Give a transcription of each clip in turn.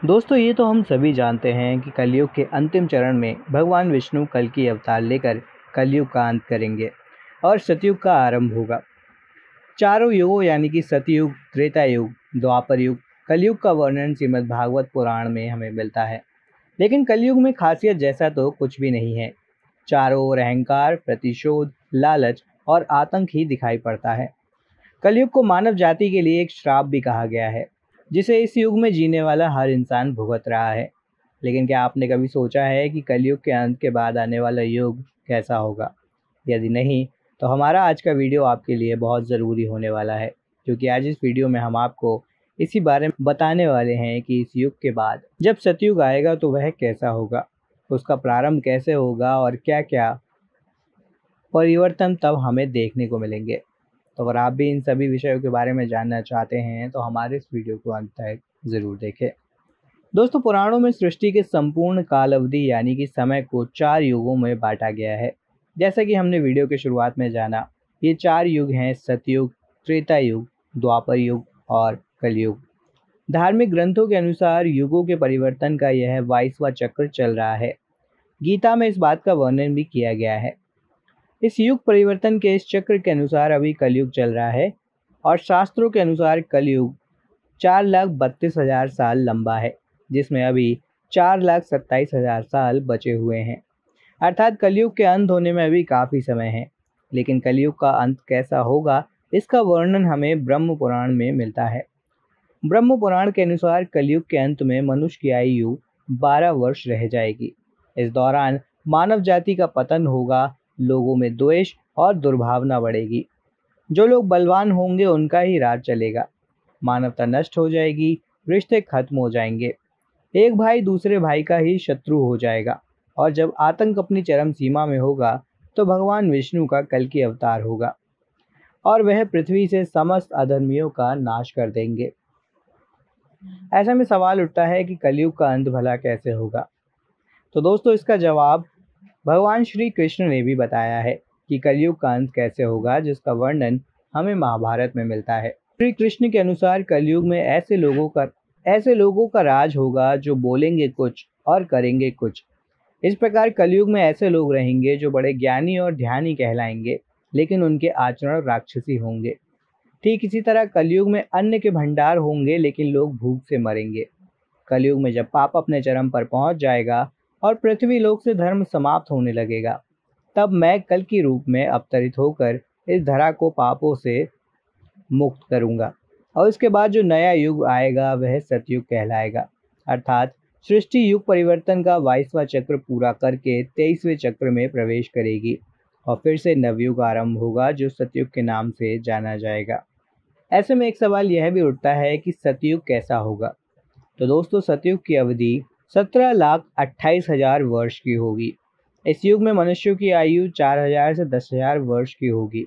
दोस्तों ये तो हम सभी जानते हैं कि कलयुग के अंतिम चरण में भगवान विष्णु कल की अवतार लेकर कलयुग का अंत करेंगे और सतयुग का आरंभ होगा। चारों युगों यानी कि सतयुग, त्रेता युग, द्वापर युग, कलयुग का वर्णन श्रीमद् भागवत पुराण में हमें मिलता है। लेकिन कलयुग में खासियत जैसा तो कुछ भी नहीं है। चारों ओर अहंकार, प्रतिशोध, लालच और आतंक ही दिखाई पड़ता है। कलयुग को मानव जाति के लिए एक श्राप भी कहा गया है, जिसे इस युग में जीने वाला हर इंसान भुगत रहा है। लेकिन क्या आपने कभी सोचा है कि कलयुग के अंत के बाद आने वाला युग कैसा होगा? यदि नहीं, तो हमारा आज का वीडियो आपके लिए बहुत ज़रूरी होने वाला है, क्योंकि आज इस वीडियो में हम आपको इसी बारे में बताने वाले हैं कि इस युग के बाद जब सतयुग आएगा तो वह कैसा होगा, उसका प्रारंभ कैसे होगा और क्या क्या परिवर्तन तब हमें देखने को मिलेंगे। तो अगर आप भी इन सभी विषयों के बारे में जानना चाहते हैं तो हमारे इस वीडियो को अंत तक ज़रूर देखें। दोस्तों, पुराणों में सृष्टि के संपूर्ण काल अवधि यानी कि समय को 4 युगों में बांटा गया है। जैसा कि हमने वीडियो के शुरुआत में जाना, ये 4 युग हैं: सतयुग, त्रेता युग, द्वापर युग और कलयुग। धार्मिक ग्रंथों के अनुसार युगों के परिवर्तन का यह 22वां चक्र चल रहा है। गीता में इस बात का वर्णन भी किया गया है। इस युग परिवर्तन के इस चक्र के अनुसार अभी कलयुग चल रहा है और शास्त्रों के अनुसार कलयुग 4,32,000 साल लंबा है, जिसमें अभी 4,27,000 साल बचे हुए हैं। अर्थात कलयुग के अंत होने में अभी काफ़ी समय है। लेकिन कलयुग का अंत कैसा होगा, इसका वर्णन हमें ब्रह्म पुराण में मिलता है। ब्रह्म पुराण के अनुसार कलयुग के अंत में मनुष्य की आयु 12 वर्ष रह जाएगी। इस दौरान मानव जाति का पतन होगा, लोगों में द्वेष और दुर्भावना बढ़ेगी। जो लोग बलवान होंगे उनका ही राज चलेगा। मानवता नष्ट हो जाएगी, रिश्ते खत्म हो जाएंगे, एक भाई दूसरे भाई का ही शत्रु हो जाएगा। और जब आतंक अपनी चरम सीमा में होगा तो भगवान विष्णु का कल की अवतार होगा और वह पृथ्वी से समस्त अधर्मियों का नाश कर देंगे। ऐसे में सवाल उठता है कि कलयुग का अंत भला कैसे होगा? तो दोस्तों, इसका जवाब भगवान श्री कृष्ण ने भी बताया है कि कलयुग का अंत कैसे होगा, जिसका वर्णन हमें महाभारत में मिलता है। श्री कृष्ण के अनुसार कलयुग में ऐसे लोगों का राज होगा जो बोलेंगे कुछ और करेंगे कुछ। इस प्रकार कलयुग में ऐसे लोग रहेंगे जो बड़े ज्ञानी और ध्यानी कहलाएंगे, लेकिन उनके आचरण राक्षसी होंगे। ठीक इसी तरह कलयुग में अन्न के भंडार होंगे, लेकिन लोग भूख से मरेंगे। कलयुग में जब पाप अपने चरम पर पहुंच जाएगा और पृथ्वी लोक से धर्म समाप्त होने लगेगा, तब मैं कल की रूप में अवतरित होकर इस धरा को पापों से मुक्त करूंगा और इसके बाद जो नया युग आएगा वह सतयुग कहलाएगा। अर्थात सृष्टि युग परिवर्तन का 22वां चक्र पूरा करके 23वें चक्र में प्रवेश करेगी और फिर से नवयुग आरंभ होगा, जो सतयुग के नाम से जाना जाएगा। ऐसे में एक सवाल यह भी उठता है कि सतयुग कैसा होगा? तो दोस्तों, सतयुग की अवधि 17,28,000 वर्ष की होगी। इस युग में मनुष्यों की आयु 4,000 से 10,000 वर्ष की होगी।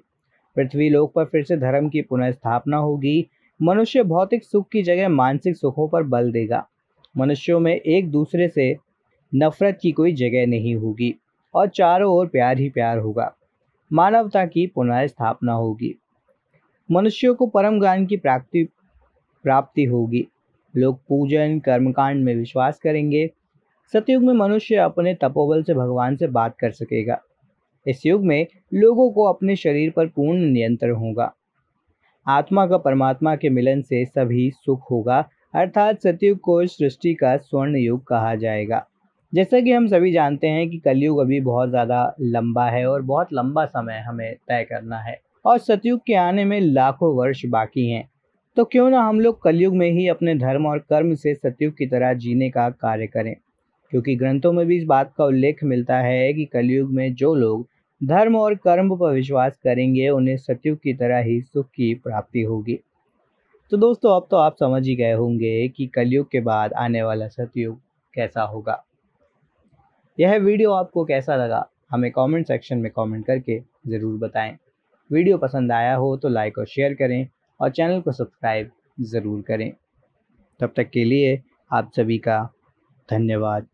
पृथ्वी लोक पर फिर से धर्म की पुनः स्थापना होगी। मनुष्य भौतिक सुख की जगह मानसिक सुखों पर बल देगा। मनुष्यों में एक दूसरे से नफरत की कोई जगह नहीं होगी और चारों ओर प्यार ही प्यार होगा। मानवता की पुनः स्थापना होगी। मनुष्यों को परम ज्ञान की प्राप्ति होगी। लोग पूजन कर्मकांड में विश्वास करेंगे। सतयुग में मनुष्य अपने तपोबल से भगवान से बात कर सकेगा। इस युग में लोगों को अपने शरीर पर पूर्ण नियंत्रण होगा। आत्मा का परमात्मा के मिलन से सभी सुख होगा। अर्थात सतयुग को इस सृष्टि का स्वर्ण युग कहा जाएगा। जैसा कि हम सभी जानते हैं कि कलयुग अभी बहुत ज़्यादा लंबा है और बहुत लंबा समय हमें तय करना है और सतयुग के आने में लाखों वर्ष बाकी हैं। तो क्यों ना हम लोग कलयुग में ही अपने धर्म और कर्म से सतयुग की तरह जीने का कार्य करें, क्योंकि ग्रंथों में भी इस बात का उल्लेख मिलता है कि कलयुग में जो लोग धर्म और कर्म पर विश्वास करेंगे उन्हें सतयुग की तरह ही सुख की प्राप्ति होगी। तो दोस्तों, अब तो आप समझ ही गए होंगे कि कलयुग के बाद आने वाला सतयुग कैसा होगा। यह वीडियो आपको कैसा लगा, हमें कमेंट सेक्शन में कमेंट करके ज़रूर बताएं। वीडियो पसंद आया हो तो लाइक और शेयर करें और चैनल को सब्सक्राइब ज़रूर करें। तब तक के लिए आप सभी का धन्यवाद।